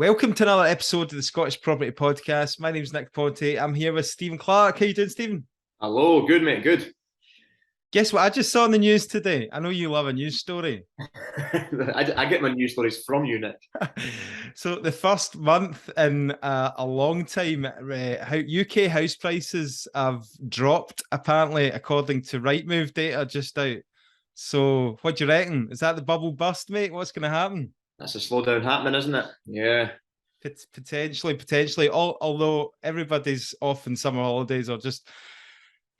Welcome to another episode of the Scottish Property Podcast. My name's Nick Ponte. I'm here with Stephen Clark. How you doing, Stephen? Hello, good mate, good. Guess what I just saw in the news today? I know you love a news story. I get my news stories from you, Nick. So the first month in a long time, UK house prices have dropped, apparently, according to Rightmove data just out. So what do you reckon? Is that the bubble burst, mate? What's going to happen? That's a slowdown happening, isn't it? Yeah. Potentially. Although everybody's off in summer holidays or just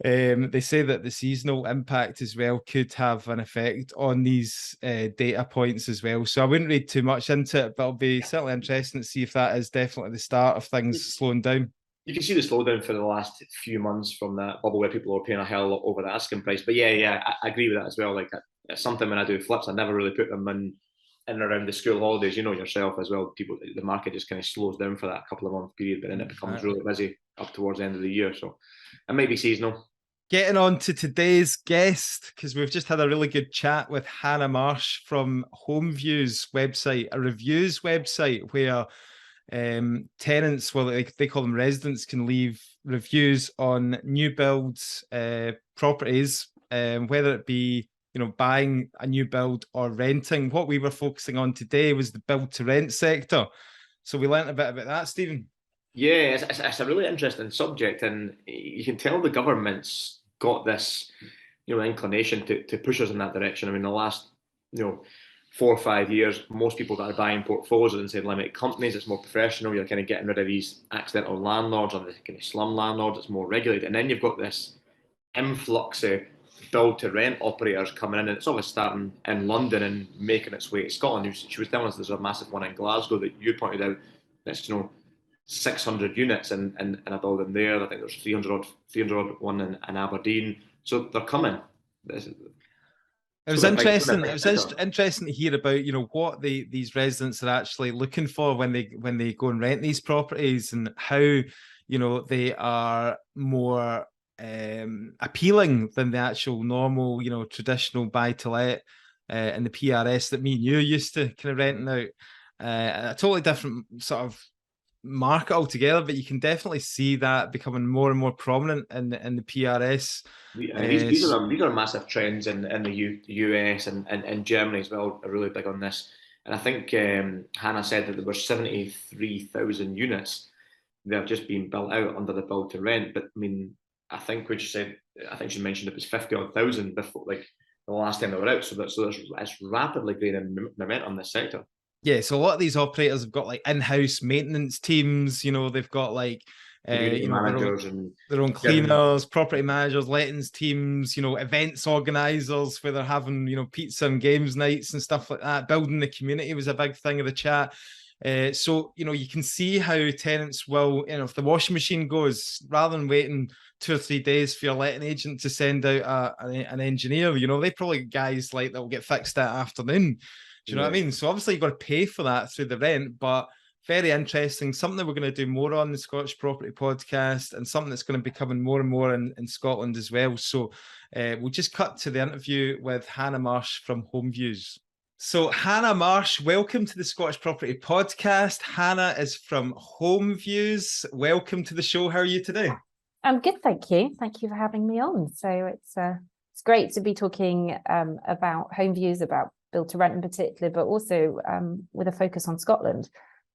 they say that the seasonal impact as well could have an effect on these data points as well. So I wouldn't read too much into it, but it'll be certainly interesting to see if that is definitely the start of things slowing down. You can see the slowdown for the last few months from that bubble where people are paying a hell of a lot over the asking price. But yeah, I agree with that as well. Like something when I do flips, I never really put them in and around the school holidays. You know yourself as well. The market just kind of slows down for that couple of month period, but then it becomes really busy up towards the end of the year. So it might be seasonal. Getting on to today's guest, because we've just had a really good chat with Hannah Marsh from HomeViews website, a reviews website where tenants, well, they call them residents, can leave reviews on new builds properties, whether it be buying a new build or renting. What we were focusing on today was the build to rent sector. So we learnt a bit about that, Stephen. Yeah, it's a really interesting subject, and you can tell the government's got this, inclination to push us in that direction. I mean, the last, 4 or 5 years, most people that are buying portfolios and saying limited companies, it's more professional. You're kind of getting rid of these accidental landlords or the kind of slum landlords. It's more regulated, and then you've got this influx of build to rent operators coming in, and it's always starting in London and making its way to Scotland. She was telling us there's a massive one in Glasgow that you pointed out. That's 600 units in a building there. I think there's 300 one in Aberdeen. So they're coming. It was interesting. It was interesting to hear about what these residents are actually looking for when they go and rent these properties, and how they are more appealing than the actual normal traditional buy to let and the PRS that me and you used to kind of renting out. A totally different sort of market altogether, but you can definitely see that becoming more and more prominent in the PRS. I mean, these are massive trends in the US and Germany as well. Are really big on this, and I think Hannah said that there were 73,000 units that have just been built out under the build to rent. But I mean, I think she mentioned it was 50 odd thousand before, like the last time they were out. So there's it's rapidly gaining momentum in this sector. Yeah, so a lot of these operators have got like in-house maintenance teams. They've got like managers their own cleaners, property managers, lettings teams, events organizers where they're having pizza and games nights and stuff like that. Building the community was a big thing of the chat. So you can see how tenants will, if the washing machine goes, rather than waiting 2 or 3 days for your letting agent to send out an engineer, they probably get guys like that will get fixed that afternoon. Do you know what I mean? So obviously you've got to pay for that through the rent, but very interesting. Something that we're going to do more on the Scottish Property Podcast, and something that's going to be coming more and more in Scotland as well. So we'll just cut to the interview with Hannah Marsh from HomeViews. So Hannah Marsh, welcome to the Scottish Property Podcast. Hannah is from HomeViews. Welcome to the show. How are you today? I'm good, thank you. Thank you for having me on. So it's great to be talking about HomeViews, about build to rent in particular, but also with a focus on Scotland.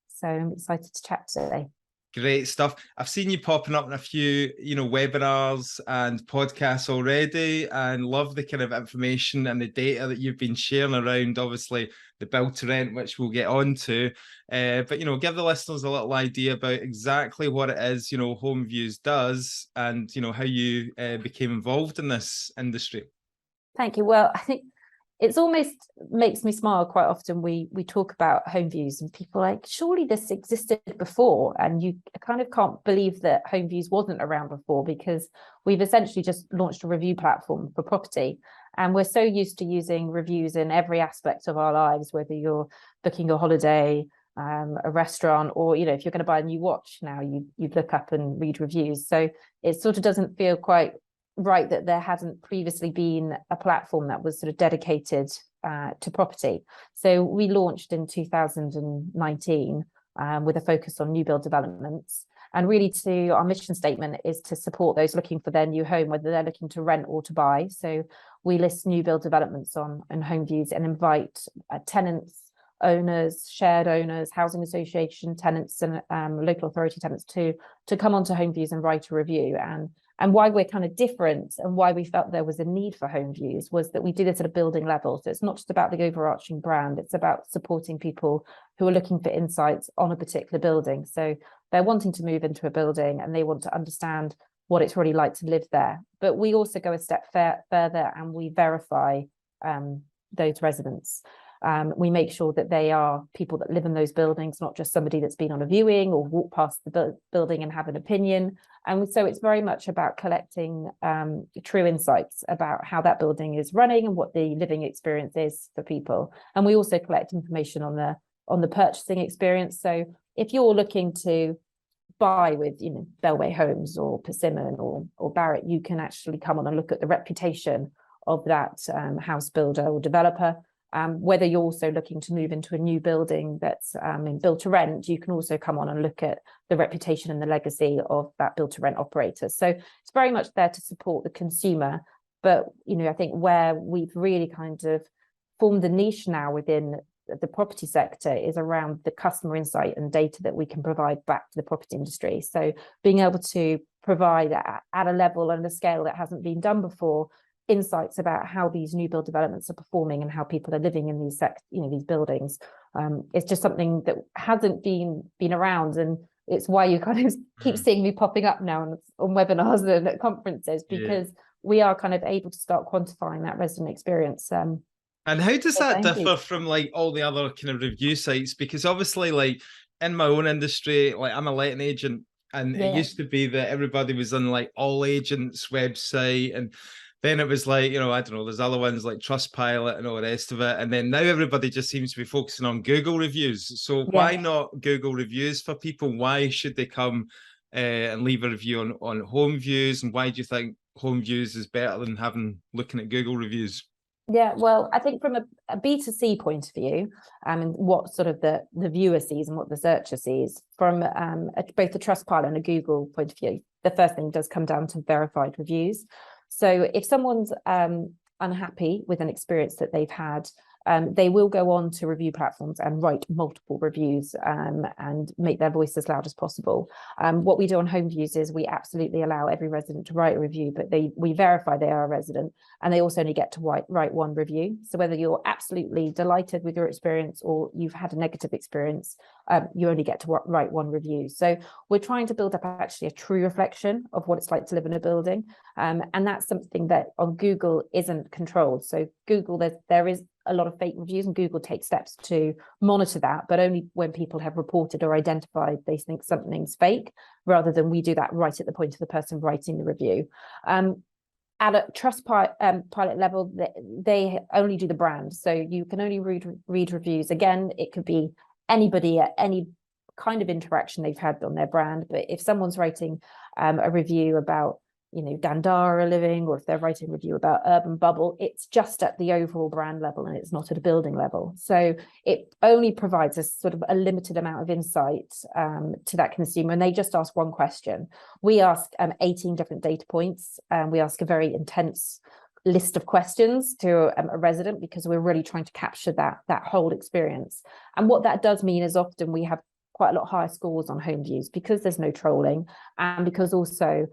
So I'm excited to chat today. Great stuff. I've seen you popping up in a few, webinars and podcasts already, and love the kind of information and the data that you've been sharing around, obviously, the build to rent, which we'll get on to. But, give the listeners a little idea about exactly what it is, HomeViews does, and, how you became involved in this industry. Thank you. Well, I think it's almost makes me smile quite often. We talk about HomeViews and people are like, surely this existed before, and you kind of can't believe that HomeViews wasn't around before, because we've essentially just launched a review platform for property, and we're so used to using reviews in every aspect of our lives, whether you're booking a holiday, a restaurant, or if you're going to buy a new watch now, you'd look up and read reviews. So it sort of doesn't feel quite right that there hasn't previously been a platform that was sort of dedicated to property. So we launched in 2019 with a focus on new build developments. And really, our mission statement is to support those looking for their new home, whether they're looking to rent or to buy. So we list new build developments on HomeViews and invite tenants, owners, shared owners, housing association tenants, and local authority tenants to come onto HomeViews and write a review. And why we're kind of different and why we felt there was a need for HomeViews was that we do this at a building level. So it's not just about the overarching brand, it's about supporting people who are looking for insights on a particular building. So they're wanting to move into a building and they want to understand what it's really like to live there. But we also go a step further and we verify those residents. We make sure that they are people that live in those buildings, not just somebody that's been on a viewing or walked past the building and have an opinion. And so it's very much about collecting true insights about how that building is running and what the living experience is for people. And we also collect information on the purchasing experience. So if you're looking to buy with, Bellway Homes or Persimmon or Barratt, you can actually come on and look at the reputation of that house builder or developer. Whether you're also looking to move into a new building that's in build to rent, you can also come on and look at the reputation and the legacy of that build to rent operator. So it's very much there to support the consumer. But, I think where we've really kind of formed a niche now within the property sector is around the customer insight and data that we can provide back to the property industry. So being able to provide at a level and a scale that hasn't been done before, insights about how these new build developments are performing and how people are living in these these buildings. It's just something that hasn't been around, and it's why you kind of keep seeing me popping up now on webinars and at conferences, because we are kind of able to start quantifying that resident experience. And how does that differ from like all the other kind of review sites? Because obviously, like in my own industry, like I'm a letting agent, and it used to be that everybody was on like All Agents website, and then it was like, I don't know, there's other ones like Trustpilot and all the rest of it. And then now everybody just seems to be focusing on Google reviews. So why not Google reviews for people? Why should they come and leave a review on HomeViews? And why do you think HomeViews is better than looking at Google reviews? Yeah, well, I think from a B2C point of view, and what sort of the viewer sees and what the searcher sees, from both the Trustpilot and a Google point of view, the first thing does come down to verified reviews. So if someone's unhappy with an experience that they've had, they will go on to review platforms and write multiple reviews and make their voice as loud as possible. What we do on HomeViews is we absolutely allow every resident to write a review, but we verify they are a resident, and they also only get to write one review. So whether you're absolutely delighted with your experience or you've had a negative experience, you only get to write one review. So we're trying to build up actually a true reflection of what it's like to live in a building. And that's something that on Google isn't controlled. So Google, there is a lot of fake reviews, and Google takes steps to monitor that, but only when people have reported or identified they think something's fake, rather than we do that right at the point of the person writing the review. At a Trustpilot level, they only do the brand, so you can only read reviews. Again, it could be anybody at any kind of interaction they've had on their brand, but if someone's writing a review about Dandara living, or if they're writing a review about Urban Bubble, it's just at the overall brand level and it's not at a building level. So it only provides a sort of a limited amount of insight to that consumer, and they just ask one question. We ask 18 different data points, and we ask a very intense list of questions to a resident, because we're really trying to capture that whole experience. And what that does mean is often we have quite a lot higher scores on HomeViews, because there's no trolling, and because also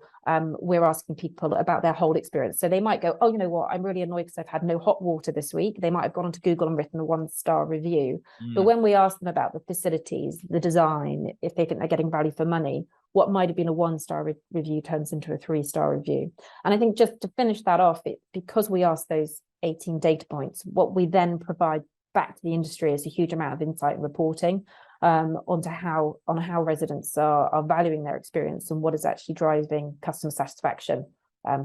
we're asking people about their whole experience. So they might go, oh, you know what, I'm really annoyed because I've had no hot water this week. They might have gone onto Google and written a 1-star review. But when we ask them about the facilities, the design, if they think they're getting value for money, what might have been a 1-star review turns into a 3-star review. And I think just to finish that off, because we ask those 18 data points, what we then provide back to the industry is a huge amount of insight and reporting on how residents are valuing their experience and what is actually driving customer satisfaction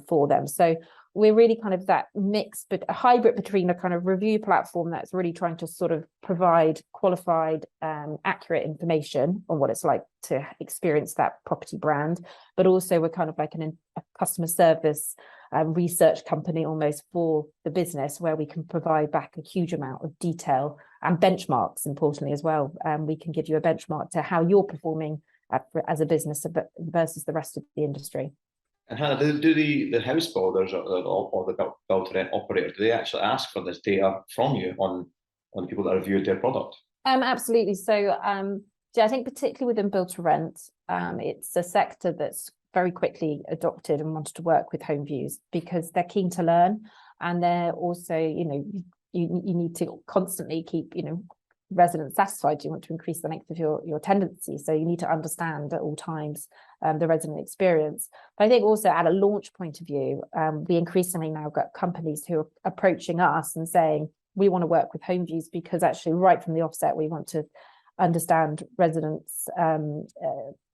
for them. So we're really kind of that mix, but a hybrid between a kind of review platform that's really trying to sort of provide qualified, accurate information on what it's like to experience that property brand, but also we're kind of like a customer service research company almost for the business, where we can provide back a huge amount of detail and benchmarks, importantly as well. We can give you a benchmark to how you're performing as a business versus the rest of the industry. And Hannah, do the house builders or the build-to-rent operators, do they actually ask for this data from you on people that reviewed their product? Absolutely. So I think particularly within build-to-rent, it's a sector that's very quickly adopted and wanted to work with HomeViews because they're keen to learn, and they're also, you need to constantly keep, residents satisfied. You want to increase the length of your tenancy, so you need to understand at all times the resident experience. But I think also at a launch point of view, we increasingly now got companies who are approaching us and saying, we want to work with HomeViews because actually right from the offset we want to understand residents'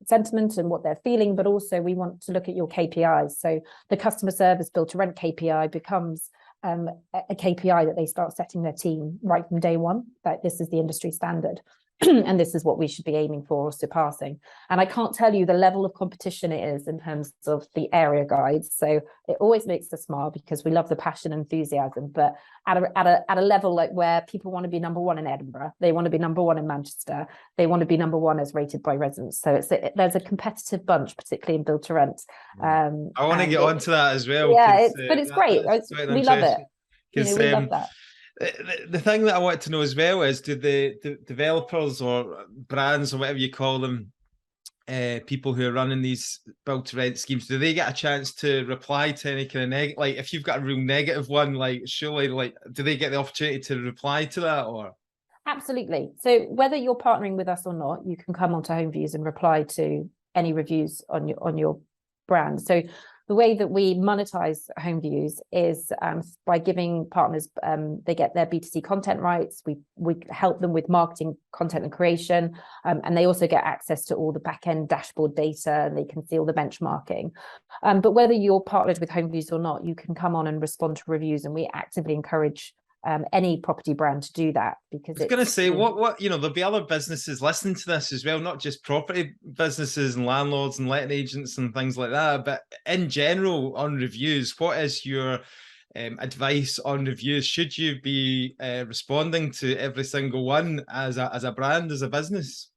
sentiment and what they're feeling, but also we want to look at your KPIs. So the customer service build-to-rent KPI becomes a KPI that they start setting their team right from day one, that this is the industry standard and this is what we should be aiming for or surpassing. And I can't tell you the level of competition it is in terms of the area guides. So it always makes us smile because we love the passion and enthusiasm, but at a level like where people want to be number one in Edinburgh, they want to be number one in Manchester, they want to be number one as rated by residents. So there's a competitive bunch, particularly in build to rent. I want to get onto that as well. Yeah, but it's great. We love it. We love that. The thing that I want to know as well is, do the developers or brands or whatever you call them, people who are running these build to rent schemes, do they get a chance to reply to any kind of negative? Like if you've got a real negative one, like surely, like, do they get the opportunity to reply to that? Or absolutely. So whether you're partnering with us or not, you can come onto HomeViews and reply to any reviews on your brand. So the way that we monetize HomeViews is by giving partners, they get their B2C content rights. We help them with marketing, content and creation, and they also get access to all the back-end dashboard data, and they can see all the benchmarking. But whether you're partnered with HomeViews or not, you can come on and respond to reviews, and we actively encourage any property brand to do that, because I was going to say, what there'll be other businesses listening to this as well, not just property businesses and landlords and letting agents and things like that, but in general on reviews. What is your advice on reviews? Should you be responding to every single one as a brand, as a business?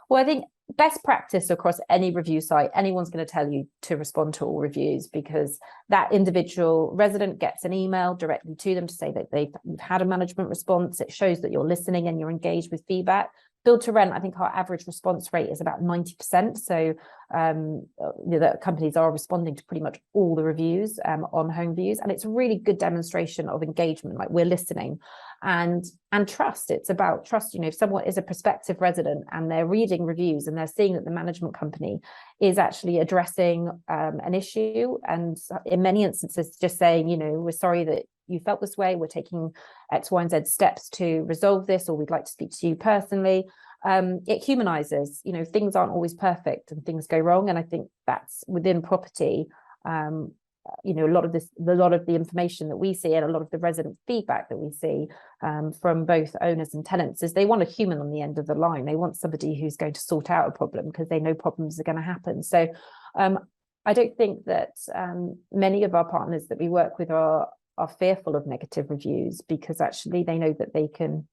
Well, I think best practice across any review site, anyone's going to tell you to respond to all reviews, because that individual resident gets an email directly to them to say that you've had a management response. It shows that you're listening and you're engaged with feedback. Build to rent, I think our average response rate is about 90%. So the companies are responding to pretty much all the reviews on HomeViews, and it's a really good demonstration of engagement. Like, we're listening and trust. It's about trust. If someone is a prospective resident and they're reading reviews and they're seeing that the management company is actually addressing an issue, and in many instances just saying, we're sorry that you felt this way, we're taking X, Y, and Z steps to resolve this, or we'd like to speak to you personally. It humanizes. Things aren't always perfect and things go wrong, and I think that's within property. A lot of the information that we see and a lot of the resident feedback that we see from both owners and tenants is they want a human on the end of the line. They want somebody who's going to sort out a problem, because they know problems are going to happen. So I don't think that many of our partners that we work with are fearful of negative reviews, because actually they know that they can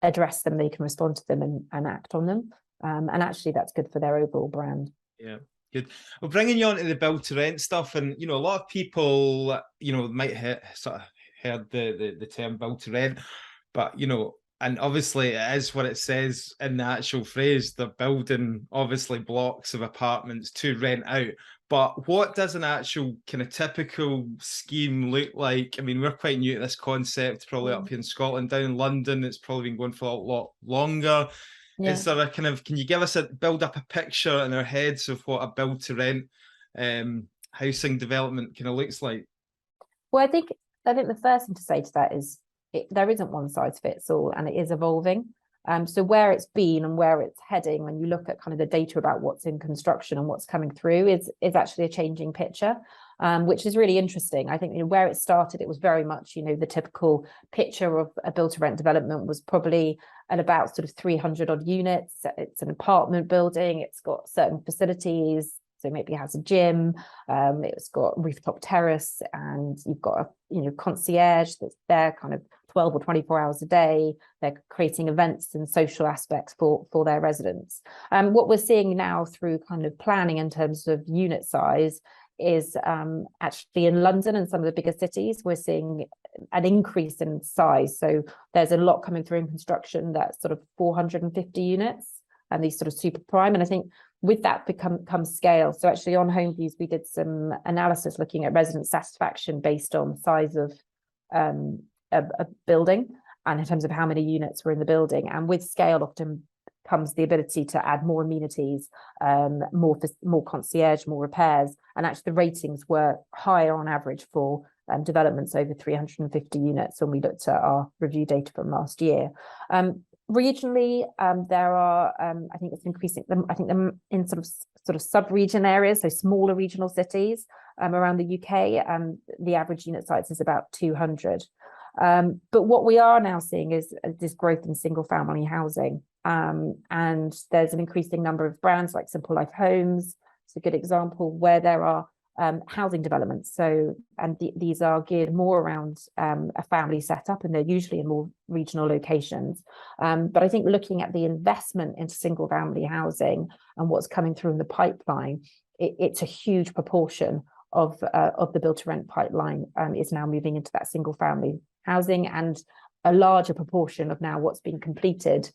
address them, they can respond to them and act on them. And actually that's good for their overall brand. Yeah. Good. Well, bringing you on to the build to rent stuff, and a lot of people, might have sort of heard the term build to rent, but and obviously it is what it says in the actual phrase. They're building obviously blocks of apartments to rent out. But what does an actual kind of typical scheme look like? I mean, we're quite new to this concept, probably up here in Scotland. Down in London, it's probably been going for a lot longer. Yeah. Is there a kind of, can you give us build up a picture in our heads of what a build to rent housing development kind of looks like? Well, I think the first thing to say to that is there isn't one size fits all, and it is evolving. So where it's been and where it's heading, when you look at kind of the data about what's in construction and what's coming through, is actually a changing picture, which is really interesting. I think, you know, where it started, it was very much, you know, the typical picture of a build-to-rent development was probably at about sort of 300 odd units. It's an apartment building. It's got certain facilities. So maybe it has a gym, it's got rooftop terrace, and you've got a, you know, concierge that's there kind of 12 or 24 hours a day. They're creating events and social aspects for their residents. What we're seeing now through kind of planning in terms of unit size is actually in London and some of the bigger cities, we're seeing an increase in size. So there's a lot coming through in construction that's sort of 450 units, and these sort of super prime. And I think with that comes scale. So actually on HomeViews, we did some analysis looking at resident satisfaction based on size of a building and in terms of how many units were in the building. And with scale often comes the ability to add more amenities, more concierge, more repairs. And actually the ratings were higher on average for developments over 350 units when we looked at our review data from last year. Regionally, there are, I think it's increasing. I think them in sort of sub-region areas, so smaller regional cities around the UK. The average unit size is about 200. But what we are now seeing is this growth in single-family housing, and there's an increasing number of brands like Simple Life Homes. It's a good example where there are housing developments. So, and these are geared more around a family setup, and they're usually in more regional locations. But I think looking at the investment into single family housing and what's coming through in the pipeline, it's a huge proportion of the build to rent pipeline is now moving into that single family housing, and a larger proportion of now what's been completed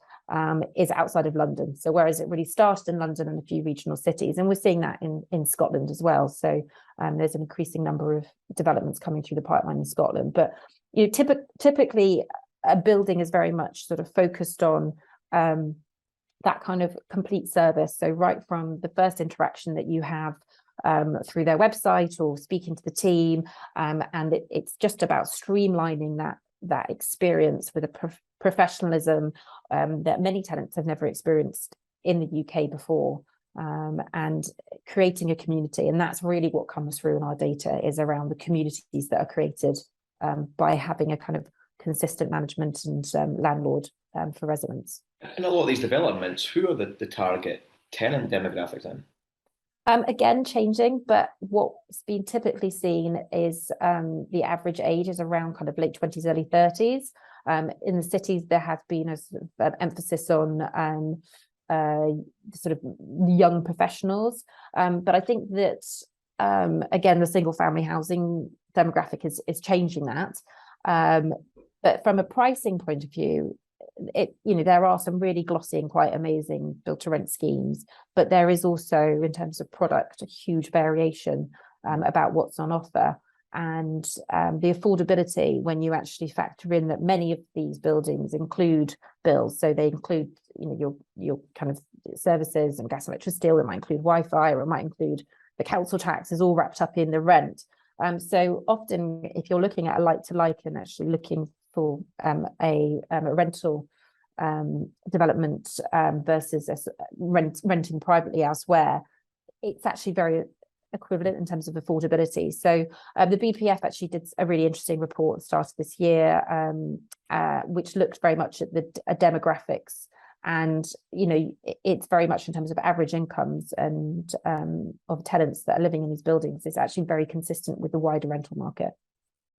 is outside of London. So whereas it really started in London and a few regional cities, and we're seeing that in Scotland as well. So there's an increasing number of developments coming through the pipeline in Scotland. But you know, typically a building is very much sort of focused on that kind of complete service. So right from the first interaction that you have through their website or speaking to the team, and it's just about streamlining that experience with a professionalism that many tenants have never experienced in the UK before, and creating a community. And that's really what comes through in our data, is around the communities that are created by having a kind of consistent management and landlord for residents. In a lot of these developments, who are the target tenant demographics then? Again, changing, but what's been typically seen is the average age is around kind of late 20s, early 30s. In the cities, there has been a sort of emphasis on sort of young professionals. But I think that, again, the single family housing demographic is changing that. But from a pricing point of view, there are some really glossy and quite amazing build to rent schemes, but there is also, in terms of product, a huge variation about what's on offer. And the affordability, when you actually factor in that many of these buildings include bills, so they include your kind of services and gas, electricity, or it might include Wi-Fi, or it might include the council tax, is all wrapped up in the rent. So often, if you're looking at a like to like and actually looking for a rental development versus renting privately elsewhere, it's actually very equivalent in terms of affordability. So the BPF actually did a really interesting report started this year, which looked very much at the demographics, and it's very much in terms of average incomes and of tenants that are living in these buildings. It's actually very consistent with the wider rental market.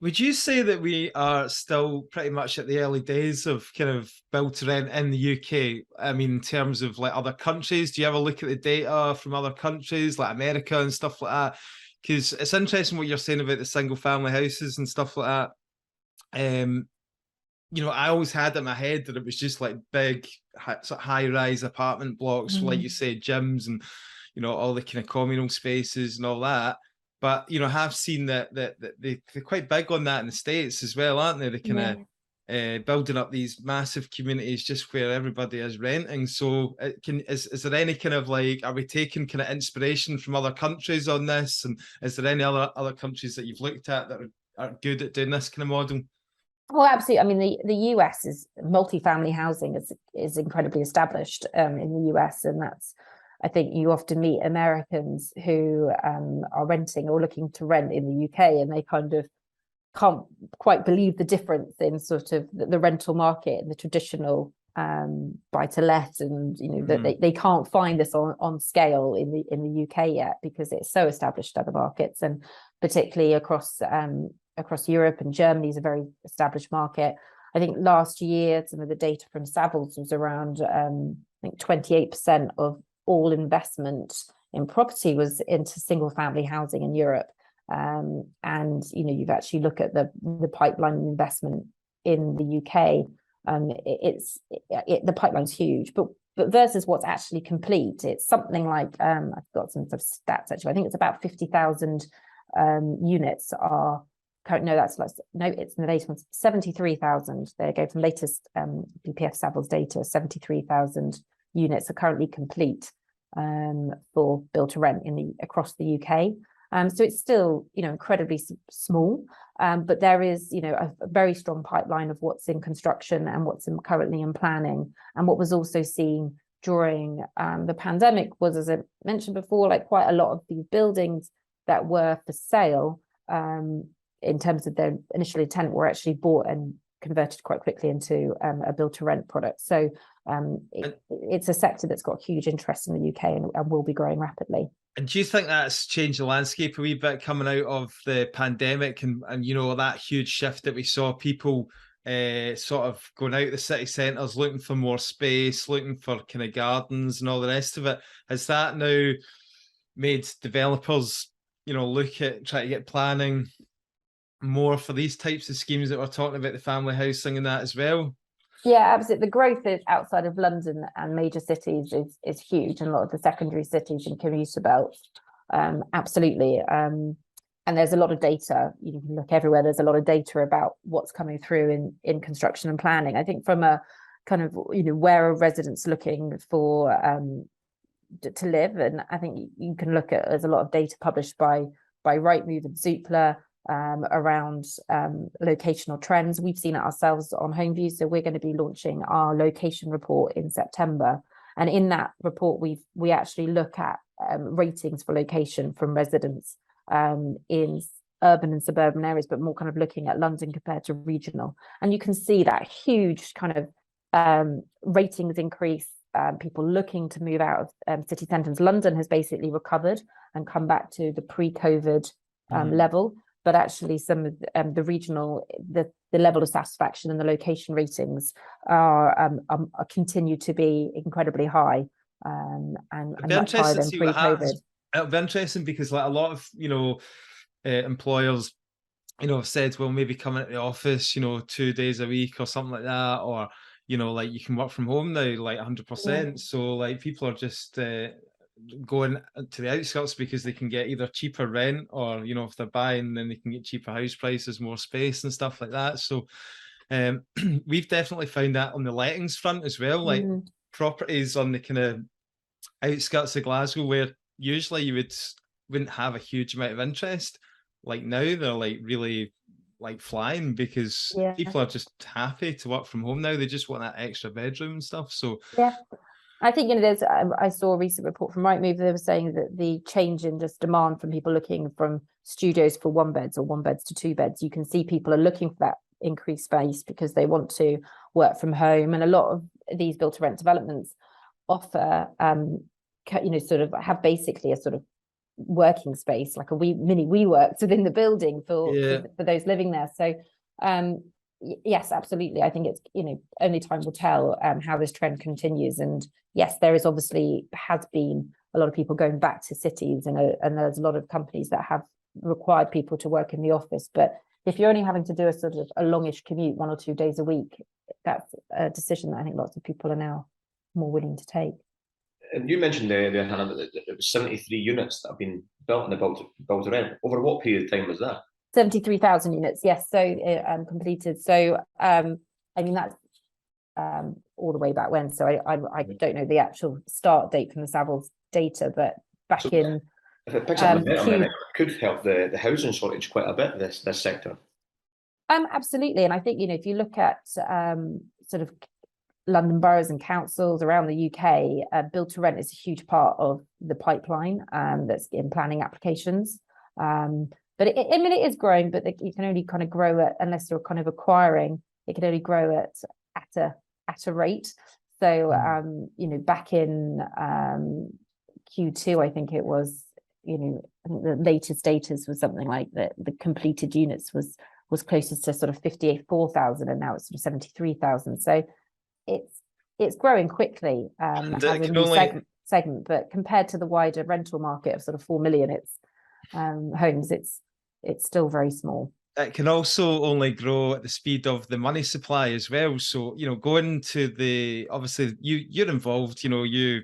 Would you say that we are still pretty much at the early days of kind of build to rent in the UK? I mean, in terms of like other countries, do you ever look at the data from other countries like America and stuff like that? Because it's interesting what you're saying about the single family houses and stuff like that. I always had in my head that it was just like big high rise apartment blocks, like you say, gyms and all the kind of communal spaces and all that. But I have seen that they're quite big on that in the States as well, aren't they? They kind of building up these massive communities just where everybody is renting. So is there any kind of like, are we taking kind of inspiration from other countries on this? And is there any other countries that you've looked at that are good at doing this kind of model? Well, absolutely. I mean, the US is multifamily housing is incredibly established in the US, and that's, I think you often meet Americans who are renting or looking to rent in the UK, and they kind of can't quite believe the difference in sort of the rental market and the traditional buy to let, and that they can't find this on scale in the UK yet, because it's so established other markets, and particularly across Europe, and Germany is a very established market. I think last year some of the data from Savills was around I think 28% of all investment in property was into single family housing in Europe. And you've actually look at the pipeline investment in the UK, the pipeline's huge, but versus what's actually complete, it's something like I've got some sort of stats actually. I think it's about 50,000 units are current. No, that's no, it's in the latest ones, 73,000. There you go, from latest BPF Savills data, 73,000 units are currently complete for build to rent across the UK. So it's still, incredibly small, but there is, a very strong pipeline of what's in construction and what's currently in planning. And what was also seen during the pandemic was, as I mentioned before, like quite a lot of these buildings that were for sale, in terms of their initial intent, were actually bought and converted quite quickly into a build to rent product. So it's a sector that's got huge interest in the UK and will be growing rapidly. And do you think that's changed the landscape a wee bit coming out of the pandemic, and that huge shift that we saw, people sort of going out the city centres, looking for more space, looking for kind of gardens and all the rest of it? Has that now made developers, look at trying to get planning more for these types of schemes that we're talking about, the family housing and that as well? Yeah, absolutely. The growth is outside of London and major cities is huge, and a lot of the secondary cities and commuter belts. Absolutely. And there's a lot of data. You can look everywhere. There's a lot of data about what's coming through in construction and planning. I think from a kind of, where are residents looking for to live, and I think you can look at, there's a lot of data published by Rightmove and Zoopla around locational trends. We've seen it ourselves on HomeViews, so we're going to be launching our location report in September, and in that report we actually look at ratings for location from residents in urban and suburban areas, but more kind of looking at London compared to regional, and you can see that huge kind of ratings increase. People looking to move out of city centres. London has basically recovered and come back to the pre-COVID level, but actually some of the regional, the level of satisfaction and the location ratings are continue to be incredibly high, and much higher than pre-COVID. It'll be interesting because, like, a lot of employers, have said, well, maybe coming to the office, 2 days a week or something like that, or like you can work from home now, like 100%. Yeah. So like people are just going to the outskirts because they can get either cheaper rent, or if they're buying, then they can get cheaper house prices, more space and stuff like that. So we've definitely found that on the lettings front as well, like properties on the kind of outskirts of Glasgow, where usually you wouldn't have a huge amount of interest, like now they're like really like flying, because people are just happy to work from home now. They just want that extra bedroom and stuff. So yeah, I think there's I saw a recent report from Rightmove. They were saying that the change in just demand from people looking from studios for 1 beds or 1 beds to 2 beds, you can see people are looking for that increased space because they want to work from home. And a lot of these build to rent developments offer sort of have basically a sort of working space, like a mini WeWorks within the building for those living there. So yes, absolutely. I think it's only time will tell how this trend continues. And yes, there is obviously has been a lot of people going back to cities, and there's a lot of companies that have required people to work in the office. But if you're only having to do a sort of a longish commute 1 or 2 days a week, that's a decision that I think lots of people are now more willing to take. And you mentioned there, Hannah, that it was 73 units that have been built in the build to rent. Over what period of time was that? 73,000 units, yes. So completed. So I mean that's all the way back when. So I don't know the actual start date from the Savills data, but back in. If it picks up momentum, then it could help the housing shortage quite a bit. This sector. Absolutely. And I think, if you look at sort of London boroughs and councils around the UK, build to rent is a huge part of the pipeline that's in planning applications. But I mean, it is growing, but you can only kind of grow it unless you're kind of acquiring. It can only grow at a rate. So, back in Q2, I think it was, I think the latest data was something like that. The completed units was closest to sort of 54,000, and now it's sort of 73,000. So it's growing quickly as a new segment, but compared to the wider rental market of sort of 4 million homes, it's still very small. It can also only grow at the speed of the money supply as well. So, going to obviously you're involved, you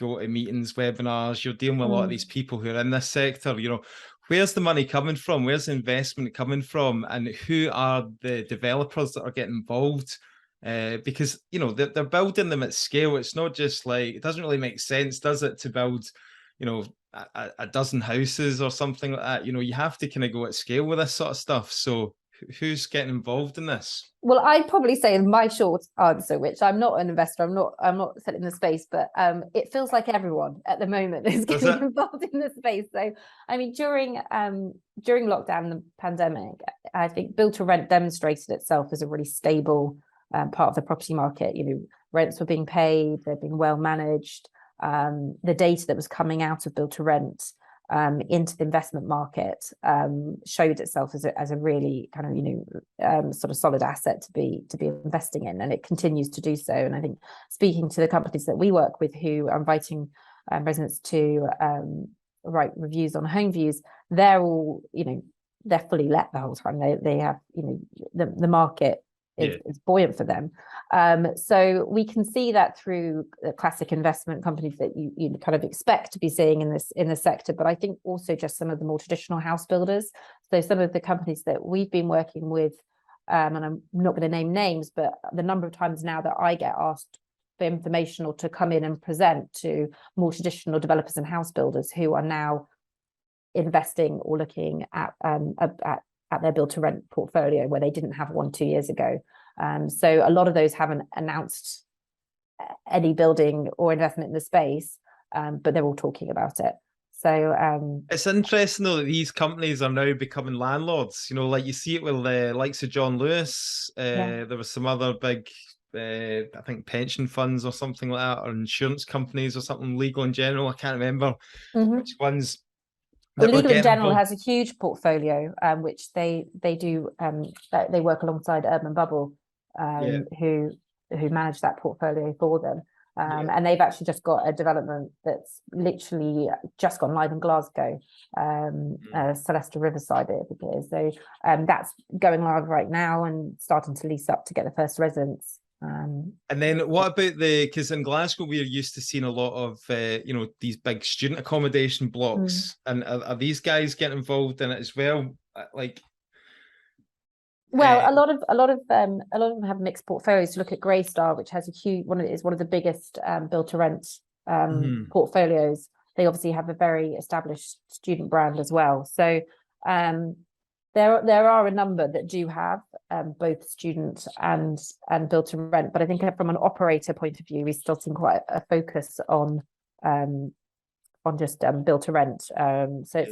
go to meetings, webinars, you're dealing with a lot of these people who are in this sector, where's the money coming from? Where's the investment coming from? And who are the developers that are getting involved? Because, they're building them at scale. It's not just like, it doesn't really make sense, does it, to build, a dozen houses or something like that. You have to kind of go at scale with this sort of stuff. So who's getting involved in this? Well, I'd probably say my short answer, which I'm not an investor, I'm not selling the space, but it feels like everyone at the moment is getting involved in the space. So, I mean, during lockdown and the pandemic, I think build to rent demonstrated itself as a really stable part of the property market. Rents were being paid, they're being well managed. The data that was coming out of build to rent into the investment market showed itself as a really kind of sort of solid asset to be investing in, and it continues to do so. And I think, speaking to the companies that we work with who are inviting residents to write reviews on HomeViews, they're all they're fully let the whole time. They have the market is buoyant for them. So we can see that through the classic investment companies that you kind of expect to be seeing in the sector, but I think also just some of the more traditional house builders. So some of the companies that we've been working with, and I'm not going to name names, but the number of times now that I get asked for information or to come in and present to more traditional developers and house builders who are now investing or looking at their build to rent portfolio where they didn't have one 2 years ago. So a lot of those haven't announced any building or investment in the space, but they're all talking about it. So it's interesting though that these companies are now becoming landlords. Like you see it with the likes of John Lewis. There was some other big, I think pension funds or something like that, or insurance companies or something, Legal in General. I can't remember which ones. Well, Legal in General has a huge portfolio, which they do. They work alongside Urban Bubble, who manage that portfolio for them. And they've actually just got a development that's literally just gone live in Glasgow, Celesta Riverside, I think it is. So that's going live right now and starting to lease up to get the first residents. And then what about because in Glasgow we're used to seeing a lot of these big student accommodation blocks, and are these guys getting involved in it as well? Well, a lot of them have mixed portfolios. Look at Greystar, which has a huge one of the biggest build to rent portfolios. They obviously have a very established student brand as well. So there are a number that do have both student and build to rent, but I think from an operator point of view, we're still seeing quite a focus on just build to rent. So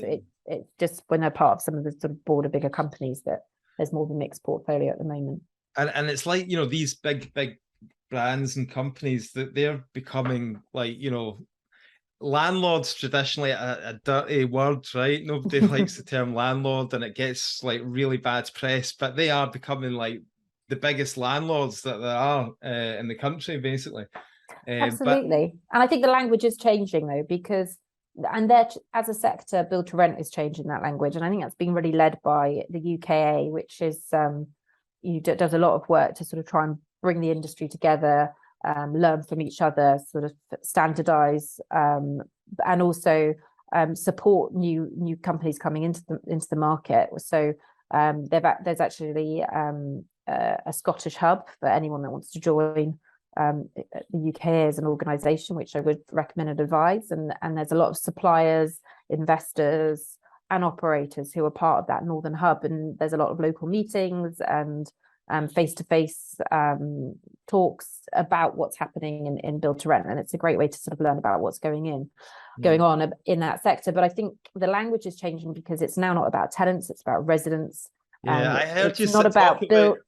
it's just when they're part of some of the sort of broader, bigger companies that there's more of a mixed portfolio at the moment. And it's like these big brands and companies that they're becoming like landlord's traditionally a dirty word, right? Nobody likes the term landlord, and it gets like really bad press, but they are becoming like the biggest landlords that there are in the country, basically. Absolutely. And I think the language is changing though, because as a sector, build to rent is changing that language, and I think that's being really led by the UKA, which is does a lot of work to sort of try and bring the industry together, learn from each other, sort of standardize, and also support new companies coming into the market. So there's actually a Scottish hub for anyone that wants to join the UK as an organisation, which I would recommend and advise. And there's a lot of suppliers, investors, and operators who are part of that northern hub, and there's a lot of local meetings and face-to-face talks about what's happening in build to rent, and it's a great way to sort of learn about what's going on in that sector. But I think the language is changing because it's now not about tenants, it's about residents. I heard it's you not about about...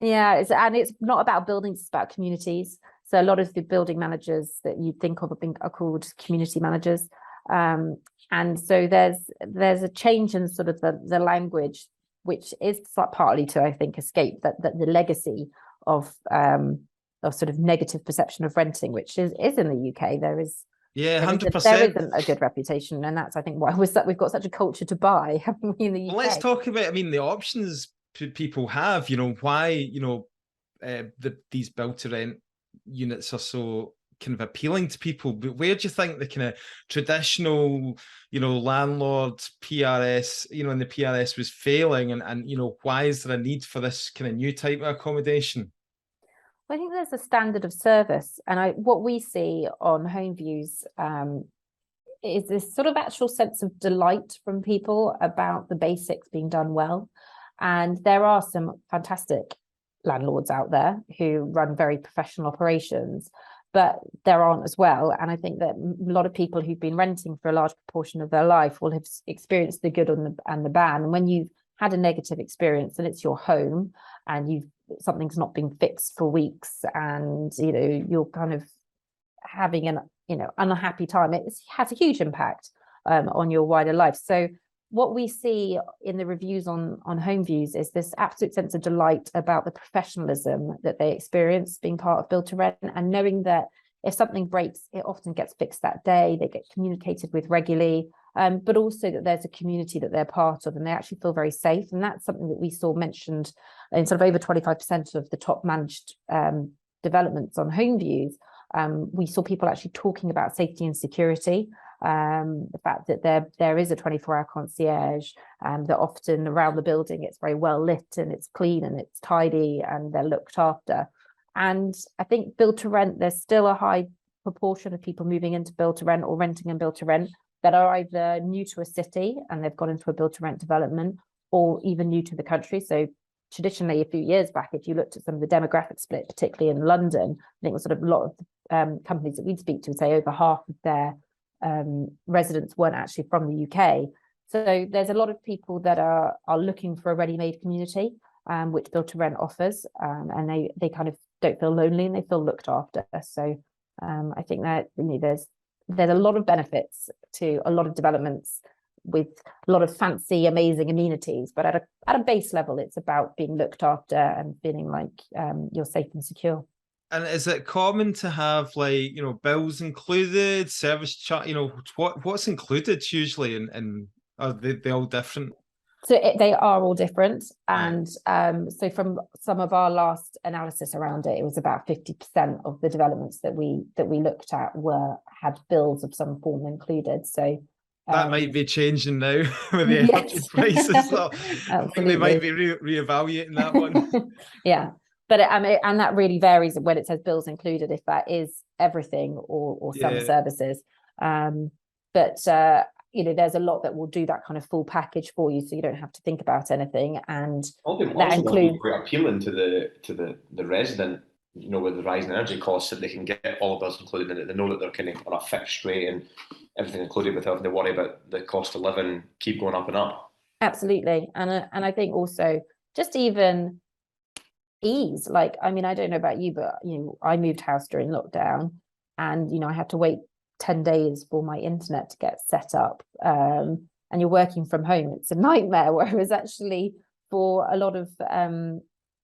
it's not about buildings, it's about communities. So a lot of the building managers that you think of are called community managers, and so there's a change in sort of the language, which is partly to, I think, escape that the legacy of sort of negative perception of renting, which is in the UK. There is 100%. There isn't a good reputation, and that's, I think, why we've got such a culture to buy, haven't we, in the UK? Well, let's talk about, I mean, the options people have. Why these build to rent units are so kind of appealing to people. But where do you think the kind of traditional, landlord PRS, and the PRS was failing, and why is there a need for this kind of new type of accommodation? I think there's a standard of service, and what we see on HomeViews is this sort of actual sense of delight from people about the basics being done well. And there are some fantastic landlords out there who run very professional operations, but there aren't as well. And I think that a lot of people who've been renting for a large proportion of their life will have experienced the good and the bad. And when you've had a negative experience and it's your home and something's not been fixed for weeks, and you're kind of having an unhappy time, it has a huge impact on your wider life. So what we see in the reviews on HomeViews is this absolute sense of delight about the professionalism that they experience being part of build to rent, and knowing that if something breaks, it often gets fixed that day. They get communicated with regularly, but also that there's a community that they're part of, and they actually feel very safe. And that's something that we saw mentioned in sort of over 25% of the top managed developments on HomeViews. We saw people actually talking about safety and security, the fact that there is a 24-hour concierge, that often around the building it's very well lit and it's clean and it's tidy and they're looked after. And I think build to rent, there's still a high proportion of people moving into build to rent or renting in build to rent that are either new to a city and they've gone into a build to rent development, or even new to the country. So traditionally, a few years back, if you looked at some of the demographic split, particularly in London, I think it was sort of a lot of companies that we'd speak to would say over half of their residents weren't actually from the UK. So there's a lot of people that are looking for a ready-made community, which build to rent offers, and they kind of don't feel lonely and they feel looked after. So I think that there's a lot of benefits to a lot of developments with a lot of fancy, amazing amenities, but at a base level, it's about being looked after and feeling like you're safe and secure. And is it common to have bills included, service charge? What's included usually, and are they all different? So they are all different, and so from some of our last analysis around it, it was about 50% of the developments that we looked at had bills of some form included. So that might be changing now with the energy prices. So I think they might be reevaluating that one. Yeah, but and that really varies when it says bills included, if that is everything or some services. But there's a lot that will do that kind of full package for you, so you don't have to think about anything. And that includes quite appealing to the resident, with the rising energy costs, that they can get all of those included in it. They know that they're kind of on a fixed rate and everything included, without having to worry about the cost of living keep going up and up. Absolutely, and I think also just even ease. I don't know about you, but I moved house during lockdown, and I had to wait 10 days for my internet to get set up, and you're working from home, it's a nightmare. Whereas actually for a lot of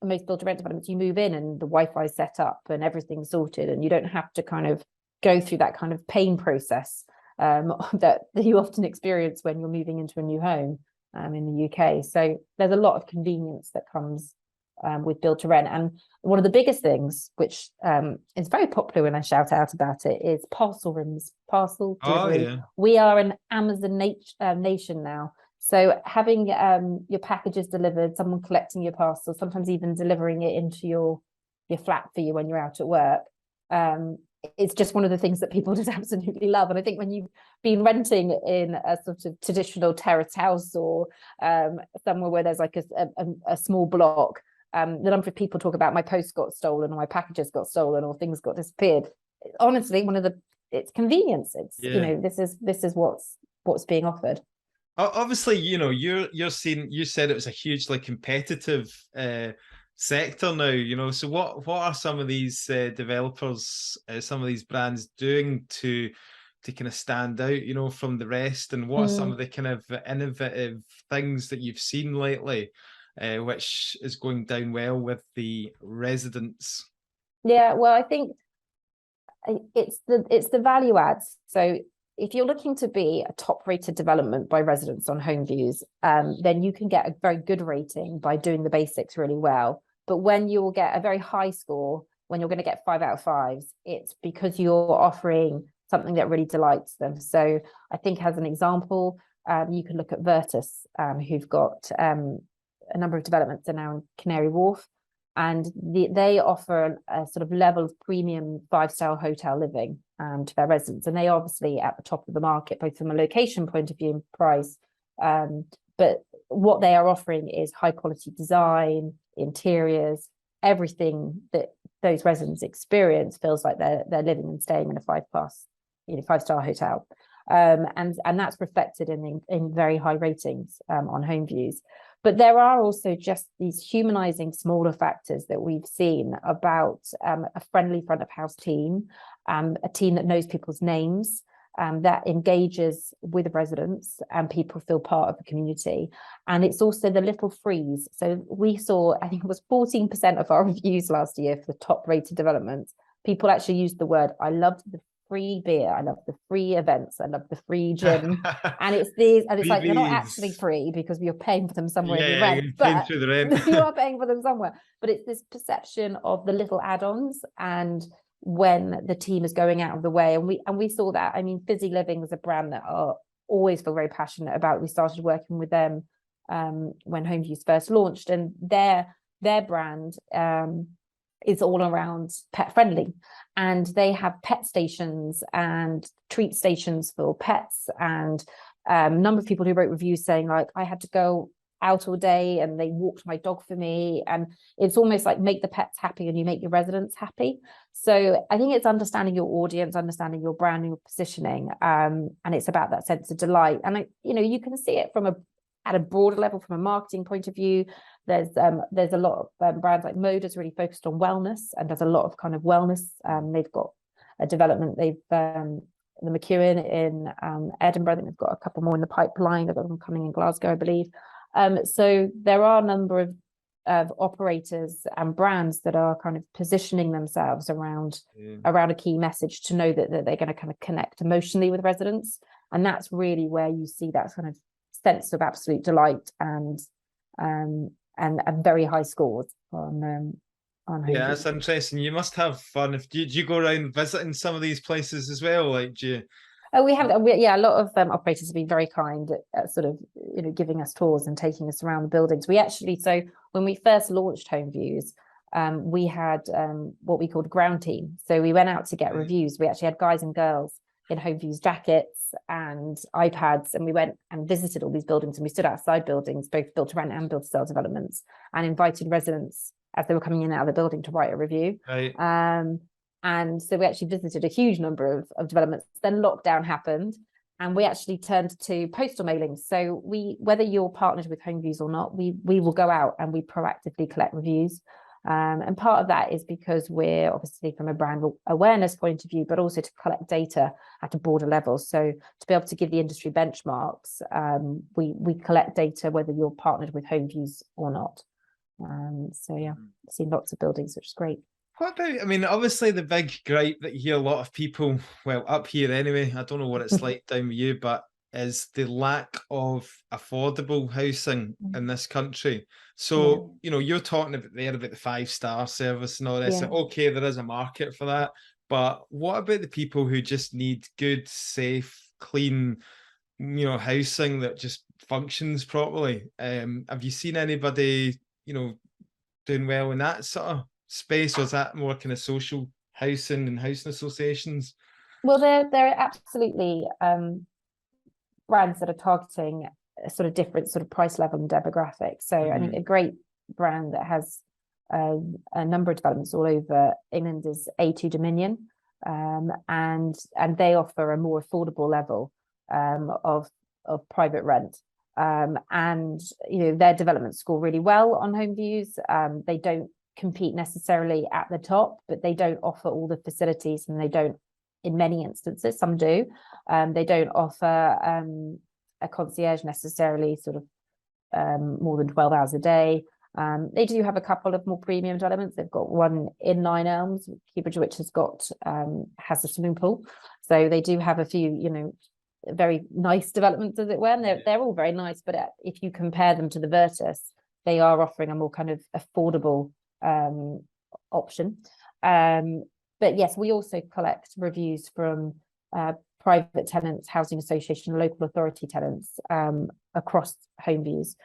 most build to rent developments, you move in and the Wi-Fi is set up and everything's sorted, and you don't have to kind of go through that kind of pain process that you often experience when you're moving into a new home in the UK. So there's a lot of convenience that comes with build to rent. And one of the biggest things, which is very popular when I shout out about it, is parcel rooms, parcel delivery. Oh, yeah. We are an Amazon nation now. So having your packages delivered, someone collecting your parcel, sometimes even delivering it into your flat for you when you're out at work, it's just one of the things that people just absolutely love. And I think when you've been renting in a sort of traditional terraced house, or somewhere where there's like a small block, the number of people talk about my post got stolen, or my packages got stolen, or things got disappeared. Honestly, it's convenience. It's, you know, this is what's being offered. Obviously, you know, you're seeing, you said it was a hugely competitive sector now, you know, so what are some of these developers, some of these brands doing to kind of stand out, you know, from the rest, and what are some of the kind of innovative things that you've seen lately, which is going down well with the residents? Yeah, well, I think it's the value adds. So if you're looking to be a top rated development by residents on HomeViews, then you can get a very good rating by doing the basics really well. But when you will get a very high score, when you're going to get 5 out of 5s, it's because you're offering something that really delights them. So I think, as an example, you can look at Virtus, who've got a number of developments are now in Canary Wharf, and they offer a sort of level of premium 5-star hotel living to their residents, and they are obviously at the top of the market, both from a location point of view and price. But what they are offering is high quality design, interiors, everything that those residents experience feels like they're living and staying in a 5-star hotel. And that's reflected in very high ratings on HomeViews. But there are also just these humanizing smaller factors that we've seen about a friendly front of house team, a team that knows people's names, that engages with residents, and people feel part of the community. And it's also the little frees. So we saw, I think it was 14% of our reviews last year for the top rated developments. People actually used the word, I loved the free beer, I love the free events, I love the free gym. And it's these, and it's like, they're not actually free because you're paying for them somewhere in your rent, but through the rent. you are paying for them somewhere. But it's this perception of the little add-ons, and when the team is going out of the way. And we saw that. I mean, Fizzy Living is a brand that I always feel very passionate about. We started working with them when HomeViews first launched, and their brand is all around pet friendly, and they have pet stations and treat stations for pets, and a number of people who wrote reviews saying, like, I had to go out all day and they walked my dog for me. And it's almost like, make the pets happy and you make your residents happy. So I think it's understanding your audience, understanding your brand, your positioning, and it's about that sense of delight. And you can see it at a broader level from a marketing point of view. There's a lot of brands like Moda's really focused on wellness and does a lot of kind of wellness. They've got a development, the McEwen in Edinburgh. I think they've got a couple more in the pipeline. They've got them coming in Glasgow, I believe. So there are a number of operators and brands that are kind of positioning themselves around a key message, to know that they're going to kind of connect emotionally with residents. And that's really where you see that kind of sense of absolute delight and very high scores on Yeah, that's interesting. You must have fun. Do you go around visiting some of these places as well? Like, do you... We have, a lot of operators have been very kind at sort of, giving us tours and taking us around the buildings. We actually, so when we first launched HomeViews, we had what we called ground team. So we went out to get reviews. We actually had guys and girls in HomeViews jackets and iPads, and we went and visited all these buildings, and we stood outside buildings, both built to rent and built to sell developments, and invited residents as they were coming in and out of the building to write a review. Right. And so we actually visited a huge number of developments. Then lockdown happened, and we actually turned to postal mailings. So whether you're partnered with HomeViews or not, we will go out and we proactively collect reviews. And part of that is because we're obviously from a brand awareness point of view, but also to collect data at a broader level. So to be able to give the industry benchmarks, we collect data whether you're partnered with HomeViews or not. So yeah, I've seen lots of buildings, which is great. What about, I mean, obviously the big gripe that you hear a lot of people, well, up here anyway, I don't know what it's like down with you, but is the lack of affordable housing in this country. So, you're talking about the 5-star service and all this. So, okay, there is a market for that. But what about the people who just need good, safe, clean, housing that just functions properly? Have you seen anybody, doing well in that sort of space, or is that more kind of social housing and housing associations? Well, there are absolutely brands that are targeting a sort of different sort of price level and demographic. So I think a great brand that has a number of developments all over England is A2 Dominion, and they offer a more affordable level of private rent. And their developments score really well on HomeViews. They don't compete necessarily at the top, but they don't offer all the facilities, and they don't, in many instances, some do. They don't offer a concierge necessarily, sort of more than 12 hours a day. They do have a couple of more premium developments. They've got one in Nine Elms, Keybridge, which has a swimming pool. So they do have a few, very nice developments, as it were. And they're all very nice, but if you compare them to the Virtus, they are offering a more kind of affordable option. But yes, we also collect reviews from private tenants, housing association, local authority tenants across HomeViews.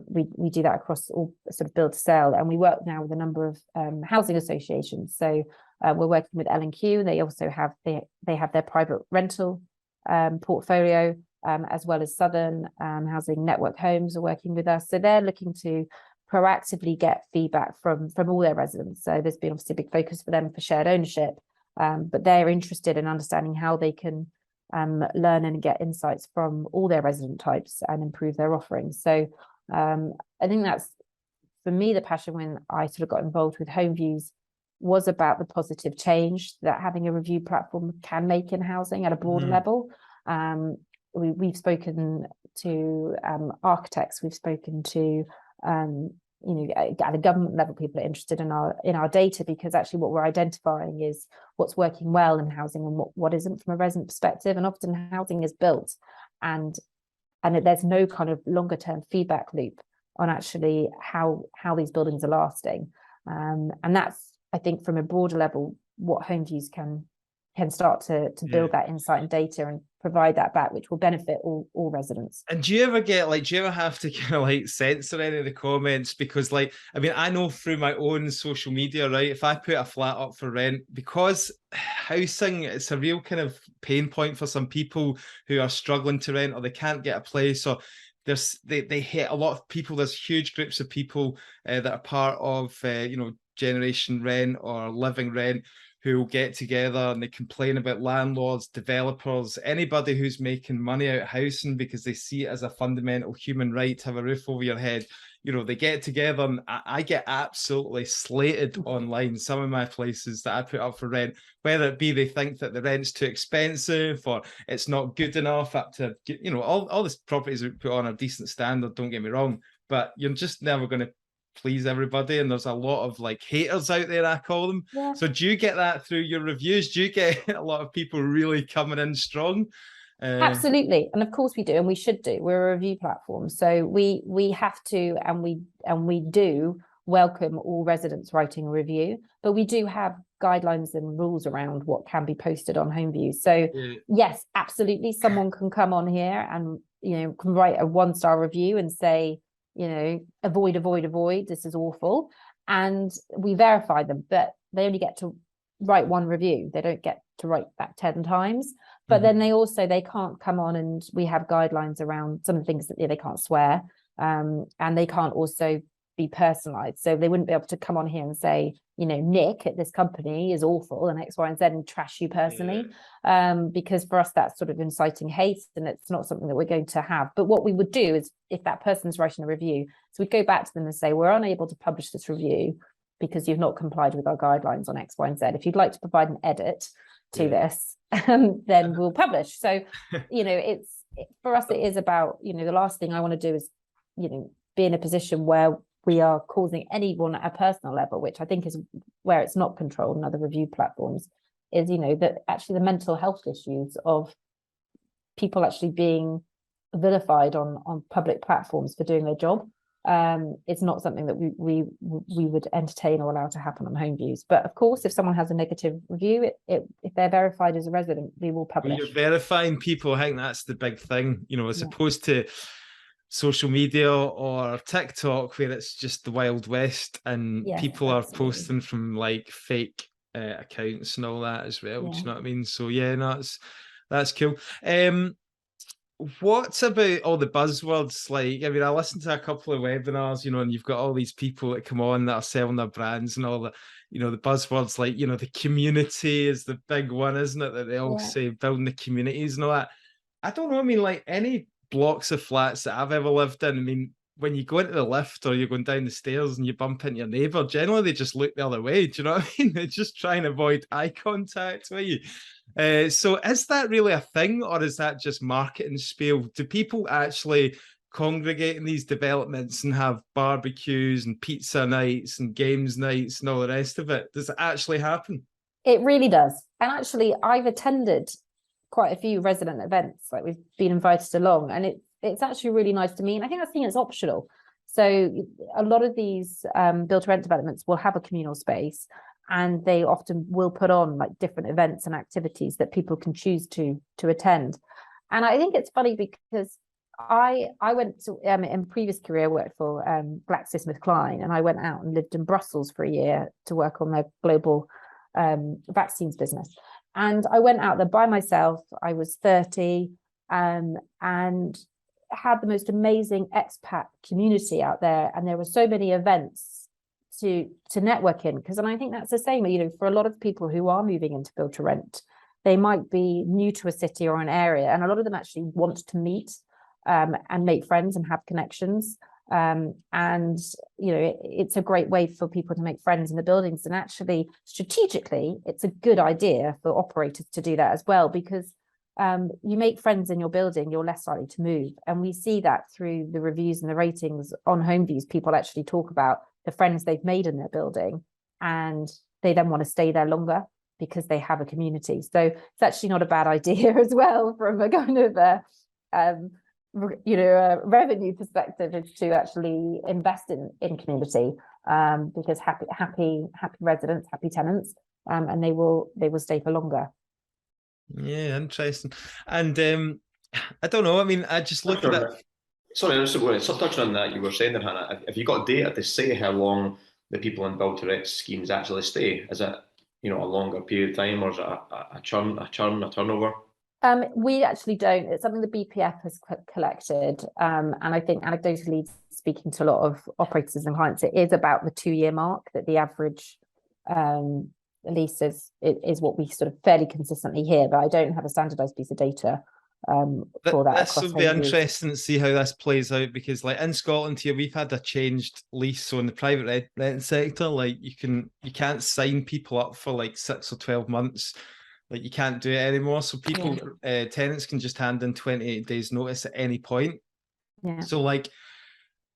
We do that across all sort of build to sell, and we work now with a number of housing associations. So we're working with L&Q. They also have their private rental portfolio, as well as Southern Housing Network Homes are working with us. So they're looking to proactively get feedback from all their residents. So there's been obviously a big focus for them for shared ownership, but they're interested in understanding how they can learn and get insights from all their resident types and improve their offerings. So I think that's, for me, the passion when I sort of got involved with HomeViews was about the positive change that having a review platform can make in housing at a broader level. We've spoken to architects, we've spoken to at a government level, people are interested in our data, because actually what we're identifying is what's working well in housing and what isn't from a resident perspective. And often housing is built and there's no kind of longer term feedback loop on actually how these buildings are lasting. And that's, I think, from a broader level, what HomeViews can start to build that insight and data and provide that back, which will benefit all residents. And do you ever have to kind of like censor any of the comments? Because I know through my own social media, right, if I put a flat up for rent, because housing, it's a real kind of pain point for some people who are struggling to rent, or they can't get a place, or they hit a lot of people. There's huge groups of people that are part of generation rent or living rent, who will get together and they complain about landlords, developers, anybody who's making money out of housing, because they see it as a fundamental human right to have a roof over your head. They get together, and I get absolutely slated online. Some of my places that I put up for rent, whether it be they think that the rent's too expensive or it's not good enough up to, all the properties we put on a decent standard, don't get me wrong, but you're just never going to please everybody, and there's a lot of haters out there, I call them. So do you get that through your reviews? Do you get a lot of people really coming in strong? Absolutely, and of course we do, and we should do. We're a review platform, so we have to, and we do welcome all residents writing a review, but we do have guidelines and rules around what can be posted on HomeViews. So yes, absolutely, someone can come on here and can write a 1-star review and say, avoid, this is awful. And we verify them, but they only get to write one review. They don't get to write that 10 times. But then they can't come on, and we have guidelines around some of the things that they can't swear, and they can't also be personalized. So they wouldn't be able to come on here and say, Nick at this company is awful and X, Y, and Z, and trash you personally. Because for us, that's sort of inciting hate, and it's not something that we're going to have. But what we would do is, if that person's writing a review, so we'd go back to them and say, we're unable to publish this review because you've not complied with our guidelines on X, Y, and Z. If you'd like to provide an edit to this, then we'll publish. So, for us, it is about, the last thing I want to do is, be in a position where we are causing anyone at a personal level, which I think is where it's not controlled in other review platforms, is, that actually the mental health issues of people actually being vilified on public platforms for doing their job. It's not something that we would entertain or allow to happen on HomeViews. But of course, if someone has a negative review, if they're verified as a resident, we will publish. When you're verifying people, I think that's the big thing, as opposed to social media or TikTok, where it's just the Wild West and people are posting from fake accounts and all that as well. Yeah. Do you know what I mean? So yeah, no, that's cool. What about all the buzzwords? Like, I mean, I listened to a couple of webinars, you know, and you've got all these people that come on that are selling their brands and all that, you know, the buzzwords like, you know, the community is the big one, isn't it? That they all say building the communities and all that. I don't know. I mean, like any blocks of flats that I've ever lived in, I mean, when you go into the lift or you're going down the stairs and you bump into your neighbour, generally they just look the other way. Do you know what I mean? They just try and avoid eye contact with you. So is that really a thing, or is that just marketing spiel? Do people actually congregate in these developments and have barbecues and pizza nights and games nights and all the rest of it? Does it actually happen? It really does. And actually, I've attended quite a few resident events, like we've been invited along, and it's actually really nice to me. And I think it's optional. So a lot of these build to rent developments will have a communal space, and they often will put on like different events and activities that people can choose to attend. And I think it's funny because I went to in previous career, I worked for GlaxoSmithKline, and I went out and lived in Brussels for a year to work on their global vaccines business. And I went out there by myself. I was 30 and had the most amazing expat community out there. And there were so many events to network in, because, and I think that's the same, you know, for a lot of people who are moving into build to rent, they might be new to a city or an area, and a lot of them actually want to meet and make friends and have connections. And you know, it's a great way for people to make friends in the buildings. And actually, strategically, it's a good idea for operators to do that as well, because you make friends in your building, you're less likely to move. And we see that through the reviews and the ratings on HomeViews. People actually talk about the friends they've made in their building, and they then want to stay there longer because they have a community. So it's actually not a bad idea as well from a kind of you know, a revenue perspective, is to actually invest in community, because happy residents, happy tenants, and they will stay for longer. Yeah, interesting. And I don't know. I mean, I just look at it. Sorry, I was going to touch on that. You were saying there, Hannah. Have you got data to say how long the people in build to rent schemes actually stay? Is it, you know, a longer period of time, or is it a turnover? We actually don't. It's something the BPF has collected, and I think anecdotally speaking to a lot of operators and clients, it is about the 2-year mark that the average lease is what we sort of fairly consistently hear. But I don't have a standardized piece of data for that. This will be interesting to see how this plays out, because like in Scotland here, we've had a changed lease. So in the private rent sector, like you can't sign people up for like 6 or 12 months. Like you can't do it anymore. So people, tenants can just hand in 28 days notice at any point. Yeah. So like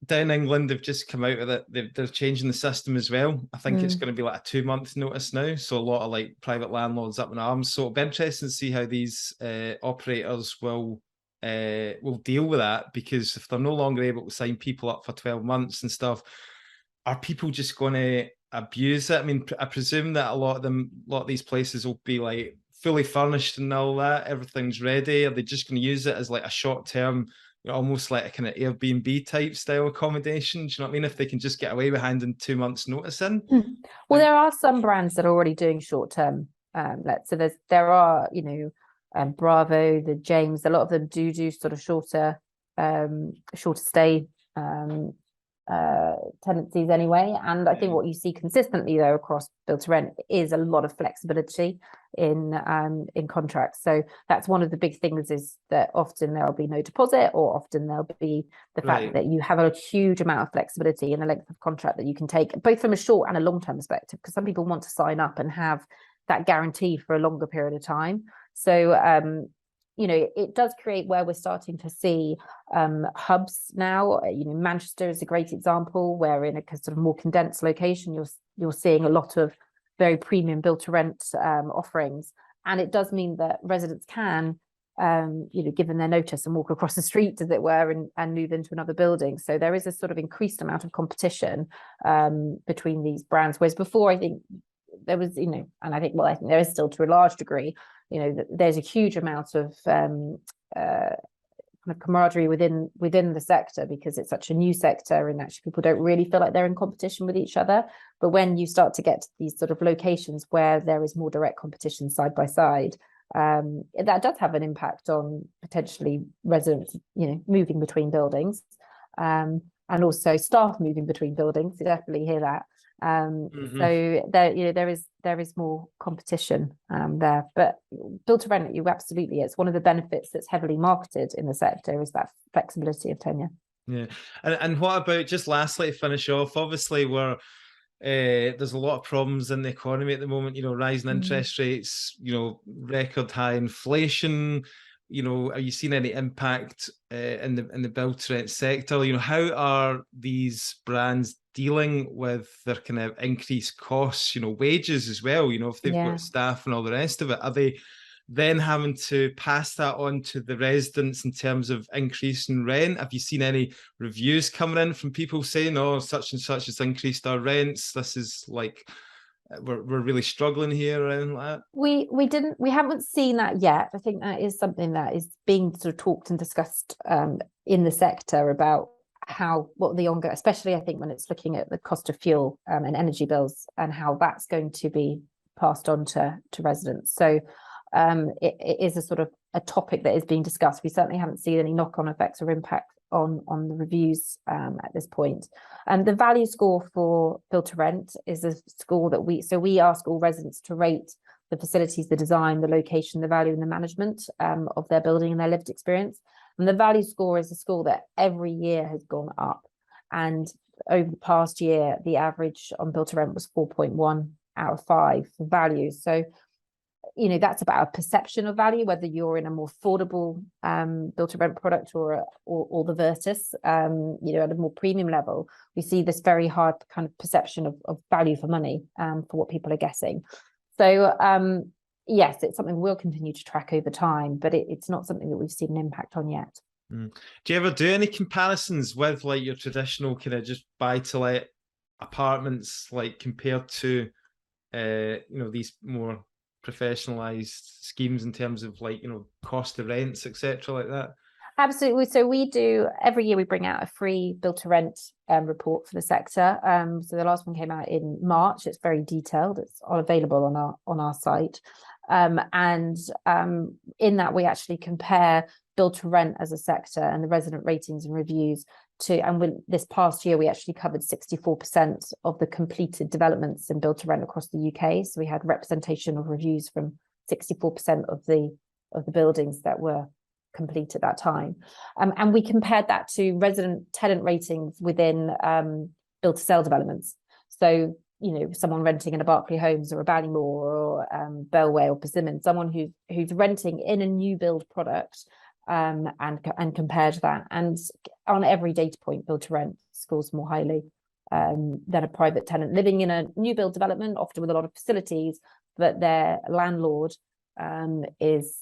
down England, they've just come out with it. They're changing the system as well. I think it's going to be like a 2-month notice now. So a lot of like private landlords up in arms. So it'll be interesting to see how these operators will deal with that, because if they're no longer able to sign people up for 12 months and stuff, are people just going to abuse it? I mean, I presume that a lot of these places will be like fully furnished and all that. Everything's ready. Are they just going to use it as like a short-term, you know, almost like a kind of Airbnb type style accommodation? Do you know what I mean? If they can just get away with handing 2 months notice in. Well, there are some brands that are already doing short-term lets. So there are, you know, Bravo, the James, a lot of them do sort of shorter stay tenancies anyway. And I think what you see consistently though across build to rent is a lot of flexibility in contracts. So that's one of the big things, is that often there'll be no deposit, or often there'll be the fact that you have a huge amount of flexibility in the length of contract that you can take, both from a short and a long-term perspective, because some people want to sign up and have that guarantee for a longer period of time. So you know, it does create where we're starting to see hubs now. You know, Manchester is a great example, where in a sort of more condensed location, you're seeing a lot of very premium build to rent offerings. And it does mean that residents can, you know, given their notice, and walk across the street, as it were, and move into another building. So there is a sort of increased amount of competition between these brands. Whereas before, I think there was, you know, and I think there is still to a large degree, you know, there's a huge amount of kind kind of camaraderie within the sector, because it's such a new sector and actually people don't really feel like they're in competition with each other. But when you start to get to these sort of locations where there is more direct competition side by side, that does have an impact on potentially residents, moving between buildings, and also staff moving between buildings. You definitely hear that. So there is more competition there. But build to rent, it's one of the benefits that's heavily marketed in the sector, is that flexibility of tenure. Yeah. And what about, just lastly to finish off, obviously there's a lot of problems in the economy at the moment, rising interest rates, record high inflation. Are you seeing any impact in the build to rent sector? How are these brands dealing with their kind of increased costs, wages as well? If they've got staff and all the rest of it, are they then having to pass that on to the residents in terms of increase in rent? Have you seen any reviews coming in from people saying, oh, such and such has increased our rents, this is like, we're really struggling here, or anything like that? We haven't seen that yet. I think that is something that is being sort of talked and discussed in the sector, about what the ongoing, especially I think when it's looking at the cost of fuel and energy bills, and how that's going to be passed on to residents. So it is a sort of a topic that is being discussed. We certainly haven't seen any knock-on effects or impact on the reviews at this point. And the value score for build to rent is a score that we ask all residents to rate the facilities, the design, the location, the value, and the management of their building and their lived experience. And the value score is a score that every year has gone up. And over the past year, the average on build to rent was 4.1 out of 5 for value. So that's about a perception of value, whether you're in a more affordable build to rent product or the versus, at a more premium level. We see this very hard kind of perception of value for money for what people are getting. So yes, it's something we'll continue to track over time, but it's not something that we've seen an impact on yet. Do you ever do any comparisons with like your traditional kind of just buy to let apartments, like compared to these more professionalized schemes in terms of like cost of rents, etc., like that? Absolutely. So we do, every year we bring out a free build to rent report for the sector. So the last one came out in March. It's very detailed. It's all available on our site. And in that we actually compare build to rent as a sector and the resident ratings and reviews this past year we actually covered 64% of the completed developments in build to rent across the UK. So we had representation of reviews from 64% of the buildings that were complete at that time. And we compared that to resident tenant ratings within build to sell developments. So someone renting in a Berkeley Homes or a Ballymore or Bellway or Persimmon, someone who's renting in a new build product, and compared that, and on every data point, build to rent scores more highly than a private tenant living in a new build development, often with a lot of facilities, but their landlord is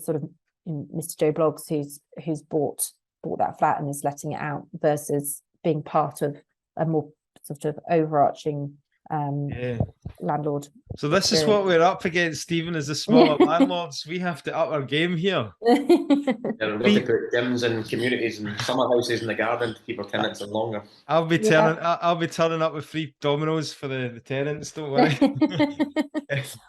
sort of Mr. Joe Bloggs, who's bought that flat and is letting it out, versus being part of a more sort of overarching landlord. So this is what we're up against, Stephen, as the smaller landlords. We have to up our game here. We've got to put gyms and communities and summer houses in the garden to keep our tenants in longer. I'll be turning up with free Dominoes for the tenants, don't worry.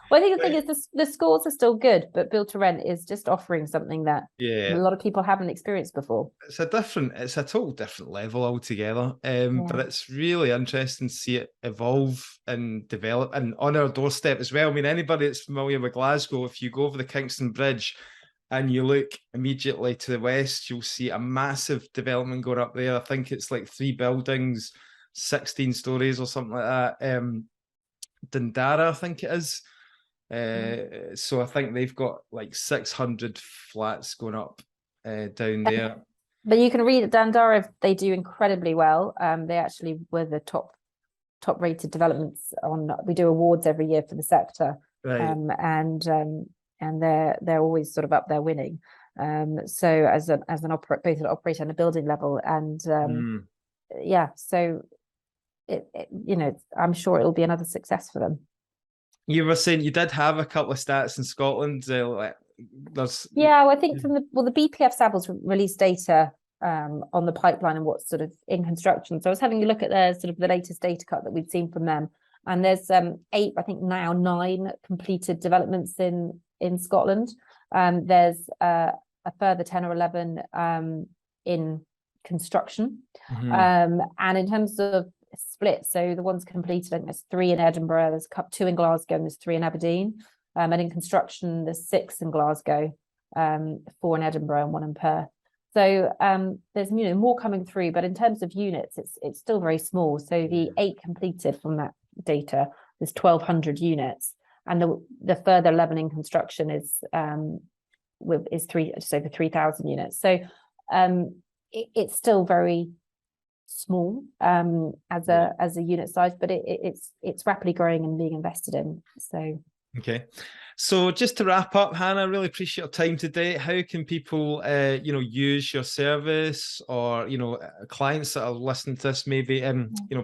Well, I think the thing is the scores are still good, but build to rent is just offering something that a lot of people haven't experienced before. It's a total different level altogether. But it's really interesting to see it evolve and develop, and on our doorstep as well. I mean, anybody that's familiar with Glasgow, if you go over the Kingston Bridge and you look immediately to the west, you'll see a massive development going up there. I think it's like 3 buildings, 16 stories or something like that. Dundara, I think it is. So I think they've got like 600 flats going up down there. But you can read at Dundara, they do incredibly well. They actually were the top rated developments we do awards every year for the sector. Right. And they're always sort of up there winning. So as an both an operator and a building level, and so it I'm sure it'll be another success for them. You were saying you did have a couple of stats in Scotland, there's Yeah, well, I think from the BPF Savills released data on the pipeline and what's sort of in construction. So I was having a look at their sort of the latest data cut that we'd seen from them, and there's 8, I think now 9 completed developments in Scotland. There's a further 10 or 11 in construction. And in terms of split, so the ones completed, I think there's 3 in Edinburgh, there's 2 in Glasgow, and there's 3 in Aberdeen. And in construction, there's 6 in Glasgow, 4 in Edinburgh, and 1 in Perth. So there's more coming through, but in terms of units, it's still very small. So the 8 completed from that data, there's 1,200 units, and the further 11 in construction is just over 3,000 units. So it's still very small as a unit size, but it's rapidly growing and being invested in. So okay, so just to wrap up, Hannah, I really appreciate your time today. How can people use your service, or clients that are listening to this, maybe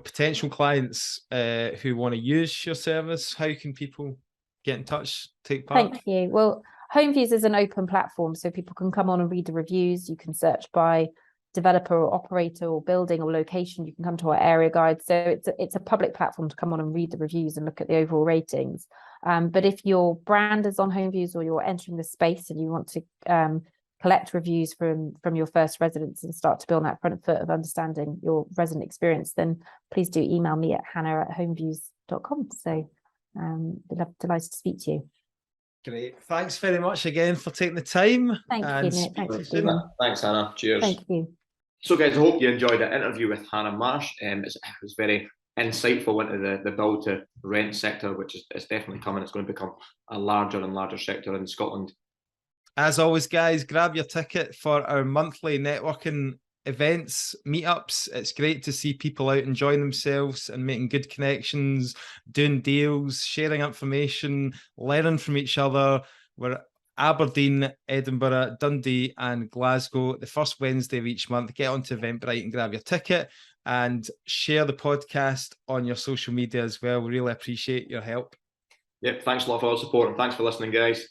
potential clients who want to use your service? How can people get in touch, take part? Thank you. Well, HomeViews is an open platform, so people can come on and read the reviews. You can search by developer or operator or building or location. You can come to our area guide. So it's a public platform to come on and read the reviews and look at the overall ratings. But if your brand is on HomeViews, or you're entering the space and you want to collect reviews from your first residents and start to build that front foot of understanding your resident experience, then please do email me at hannah@homeViews.com. So delighted to speak to you. Great. Thanks very much again for taking the time. Thank you, Nick. Thanks, Stephen. Thanks, Hannah. Cheers. Thank you. So, guys, I hope you enjoyed the interview with Hannah Marsh. It was very insightful into the build to rent sector, which is definitely coming. It's going to become a larger and larger sector in Scotland. As always, guys, grab your ticket for our monthly networking events, meetups. It's great to see people out enjoying themselves and making good connections, doing deals, sharing information, learning from each other. We're Aberdeen, Edinburgh, Dundee, and Glasgow, the first Wednesday of each month. Get onto Eventbrite and grab your ticket, and share the podcast on your social media as well. We really appreciate your help. Yep, thanks a lot for all the support, and thanks for listening, guys.